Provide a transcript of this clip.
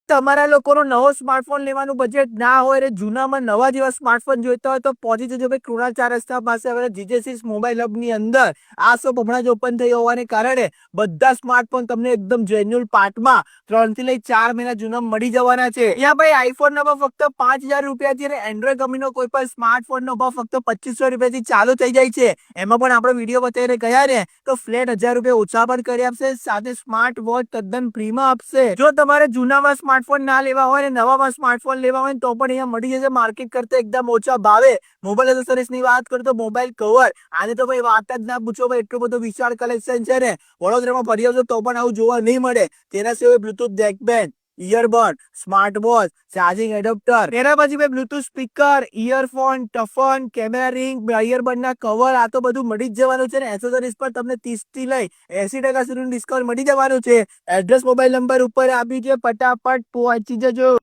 તમારા લોકોનો નવો સ્માર્ટફોન લેવાનું બજેટ ના હોય અને જૂનામાં નવા જેવા સ્માર્ટફોન જોઈતા હોય તો પહોંચી જજો ભાઈ કૃણાલ ચાર રસ્તા પાસે આવેલા જીજેસીસ મોબાઈલ હબની અંદર. આ શોપ હમણાં જ ઓપન થઈ હોવાને કારણે બધા સ્માર્ટફોન તમને એકદમ જેન્યુઅલ પાર્ટમાં 3 થી લઈ 4 મહિના જૂના મળી જવાના છે. અહીંયા ભાઈ આઈફોન નો ભાવ ફક્ત 5,000 રૂપિયાથી અને એન્ડ્રોઈડ કંપનીનો કોઈ પણ સ્માર્ટફોન નો ભાવ ફક્ત 2,500 રૂપિયાથી ચાલુ થઈ જાય છે. એમાં પણ આપણે વિડીયો બતાવીને ગયા ને તો ફ્લેટ 1,000 રૂપિયા ઓછા પણ કરી આપશે, સાથે સ્માર્ટ વોચ તદ્દન ફ્રીમાં આપશે. જો તમારે જૂનામાં સ્માર્ટફોન ના લેવા હોય ને નવામાં સ્માર્ટફોન લેવા હોય તો પણ અહીંયા મળી જશે માર્કેટ કરતા એકદમ ઓછા ભાવે. મોબાઈલ એસેસરીઝની વાત કરું તો મોબાઈલ કવર, આને તો ભાઈ વાત જ ના પૂછો ભાઈ, એટલું બધું વિશાળ કલેક્શન છે ને વડોદરામાં ફરી આવજો તો પણ આવું જોવા નહીં મળે. તેના સિવાય Bluetooth neckband, earbud, smart watch, charging adapter, તેના પછી ભાઈ Bluetooth speaker, earphone, toughen, camera ring, earbud ના કવર, આ તો બધું મળી જ જવાનું છે ને એસેસરીઝ પર તમને 30 થી લઈ 80% સુધીનું ડિસ્કાઉન્ટ મળી જવાનું છે. એડ્રેસ મોબાઈલ નંબર ઉપર આપ્યું છે, ફટાફટ પહોંચી જજો.